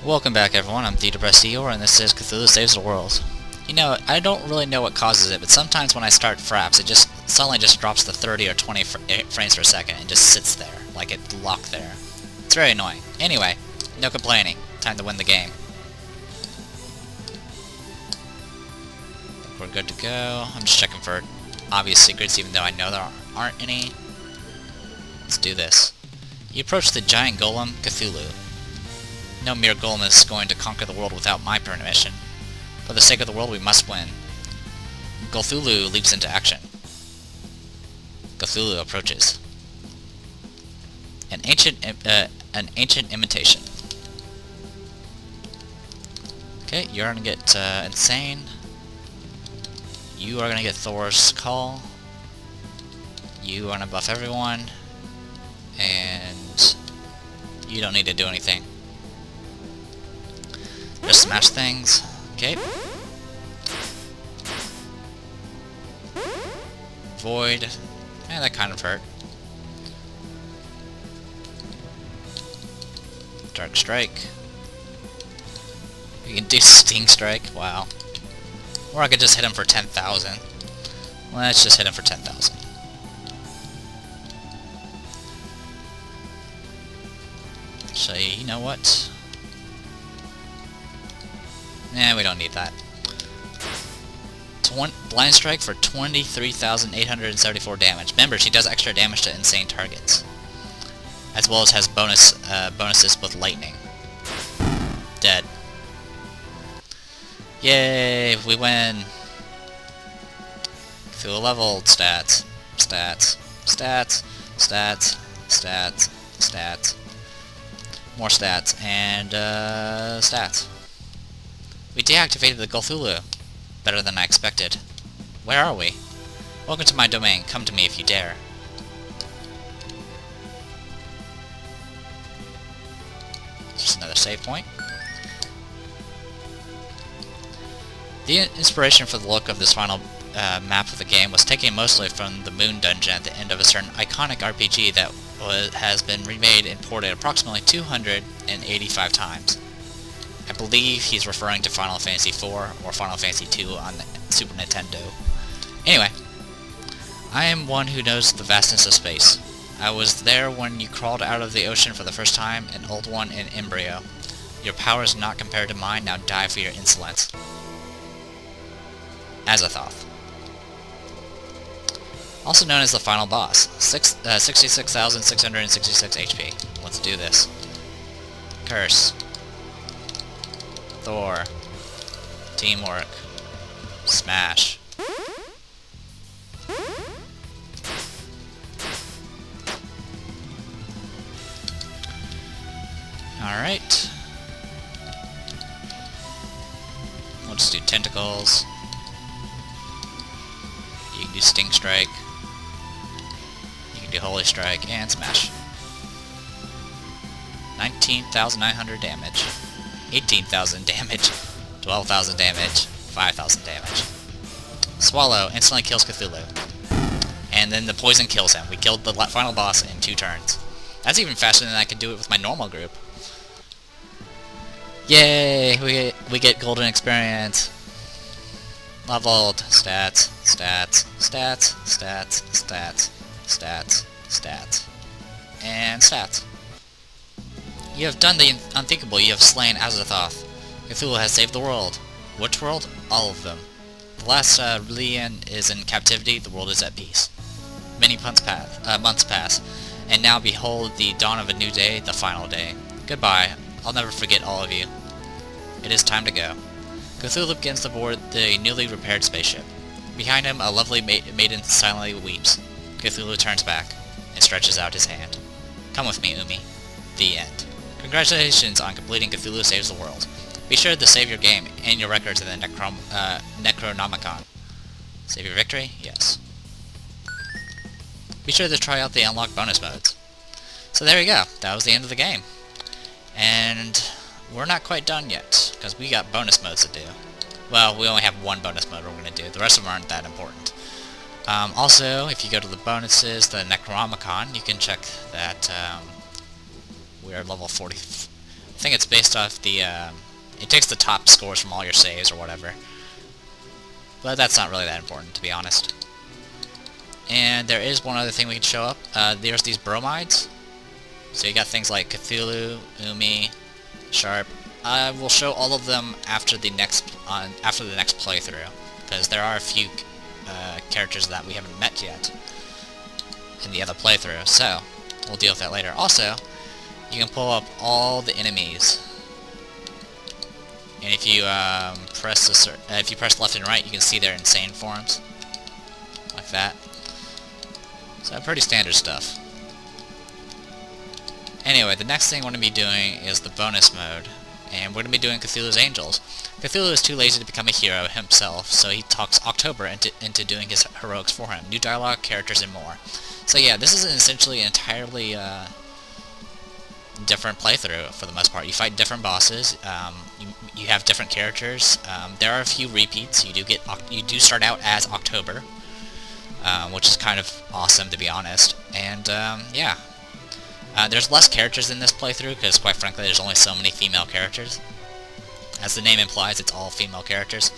Welcome back everyone, I'm the Depressed Eeyore and this is Cthulhu Saves the World. You know, I don't really know what causes it, but sometimes when I start fraps, it just suddenly just drops to 30 or 20 frames per second and just sits there, like it's locked there. It's very annoying. Anyway, no complaining. Time to win the game. We're good to go. I'm just checking for obvious secrets even though I know there aren't any. Let's do this. You approach the giant golem, Cthulhu. No mere golem is going to conquer the world without my permission. For the sake of the world, we must win. Cthulhu leaps into action. Cthulhu approaches. An ancient imitation. Okay, you're gonna get insane. You are gonna get Thor's call. You are gonna buff everyone, and you don't need to do anything. Just smash things. Okay. Void. That kind of hurt. Dark Strike. You can do Sting Strike. Wow. Or I could just hit him for 10,000. Let's just hit him for 10,000. So, you know what? We don't need that. Blind Strike for 23,874 damage. Remember, she does extra damage to insane targets. As well as has bonuses with lightning. Dead. Yay, we win. Feel leveled. Stats. Stats. Stats. Stats. Stats. Stats. More stats. And, stats. We deactivated the Cthulhu. Better than I expected. Where are we? Welcome to my domain. Come to me if you dare. Just another save point. The inspiration for the look of this final map of the game was taken mostly from the Moon Dungeon at the end of a certain iconic RPG that has been remade and ported approximately 285 times. I believe he's referring to Final Fantasy IV or Final Fantasy II on the Super Nintendo. Anyway, I am one who knows the vastness of space. I was there when you crawled out of the ocean for the first time, an old one in embryo. Your power is not compared to mine, now die for your insolence. Azathoth. Also known as the final boss. 66,666 HP. Let's do this. Curse. Thor. Teamwork. Smash. Alright. We'll just do tentacles. You can do Sting Strike. You can do Holy Strike and Smash. 19,900 damage. 18,000 damage, 12,000 damage, 5,000 damage. Swallow instantly kills Cthulhu. And then the poison kills him. We killed the final boss in 2 turns. That's even faster than I could do it with my normal group. Yay! We get golden experience. Leveled. Stats, stats, stats, stats, stats, stats, stats, and stats. You have done the unthinkable. You have slain Azathoth. Cthulhu has saved the world. Which world? All of them. The last Relian is in captivity. The world is at peace. Many months pass, and now behold the dawn of a new day, the final day. Goodbye. I'll never forget all of you. It is time to go. Cthulhu begins to board the newly repaired spaceship. Behind him, a lovely maiden silently weeps. Cthulhu turns back and stretches out his hand. Come with me, Umi. The end. Congratulations on completing Cthulhu Saves the World. Be sure to save your game and your records in the Necronomicon. Save your victory? Yes. Be sure to try out the unlocked bonus modes. So there you go. That was the end of the game. And we're not quite done yet, because we got bonus modes to do. Well, we only have one bonus mode we're going to do. The rest of them aren't that important. Also, if you go to the bonuses, the Necronomicon, you can check that we are level 40. I think it's based off the, it takes the top scores from all your saves or whatever. But that's not really that important, to be honest. And there is one other thing we can show up. There's these bromides. So you got things like Cthulhu, Umi, Sharp. I will show all of them after the next playthrough, because there are a few characters that we haven't met yet in the other playthrough. So we'll deal with that later. Also, you can pull up all the enemies, and if you press left and right, you can see their insane forms, like that. So pretty standard stuff. Anyway, the next thing we're going to be doing is the bonus mode, and we're going to be doing Cthulhu's Angels. Cthulhu is too lazy to become a hero himself, so he talks October into doing his heroics for him. New dialogue, characters, and more. So yeah, this is essentially an entirely different playthrough for the most part. You fight different bosses, you have different characters, there are a few repeats. You do start out as October, which is kind of awesome, to be honest, and yeah. There's less characters in this playthrough, because quite frankly there's only so many female characters. As the name implies, it's all female characters.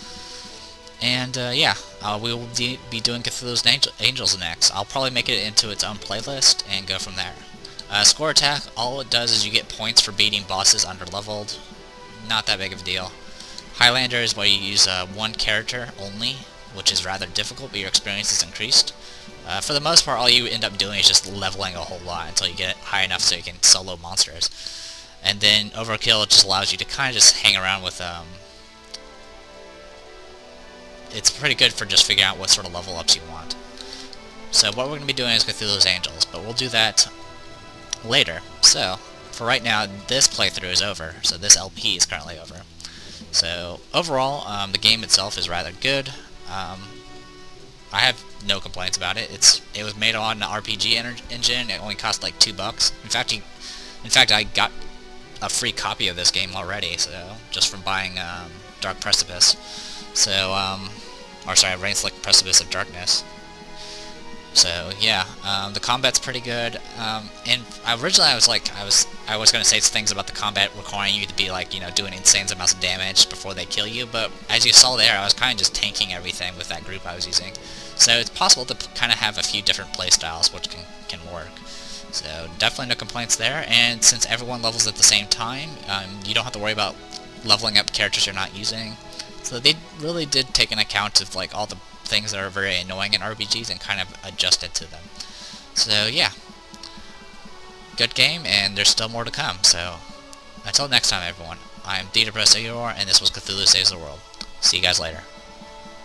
And yeah, we will be doing Cthulhu's Angels next. I'll probably make it into its own playlist and go from there. Score attack, all it does is you get points for beating bosses under-leveled. Not that big of a deal. Highlander is where you use one character only, which is rather difficult, but your experience is increased. For the most part, all you end up doing is just leveling a whole lot until you get high enough so you can solo monsters. And then Overkill just allows you to kind of just hang around with, it's pretty good for just figuring out what sort of level ups you want. So what we're going to be doing is Cthulhu's Angels, but we'll do that later. So, for right now, this playthrough is over, so this LP is currently over. So, overall, the game itself is rather good. I have no complaints about it. It was made on an RPG engine. It only cost like $2. In fact, I got a free copy of this game already, so just from buying Dark Precipice. So, or sorry, Rain-Slick Precipice of Darkness. So yeah, the combat's pretty good. And originally I was going to say things about the combat requiring you to be like, you know, doing insane amounts of damage before they kill you, but as you saw there, I was kind of just tanking everything with that group I was using. So it's possible to kind of have a few different playstyles which can work. So definitely no complaints there, and since everyone levels at the same time, you don't have to worry about leveling up characters you're not using. So they really did take an account of like all the things that are very annoying in RPGs and kind of adjusted to them. So yeah, good game, and there's still more to come. So until next time, everyone, I'm Dieter Press, and this was Cthulhu Saves the World. See you guys later.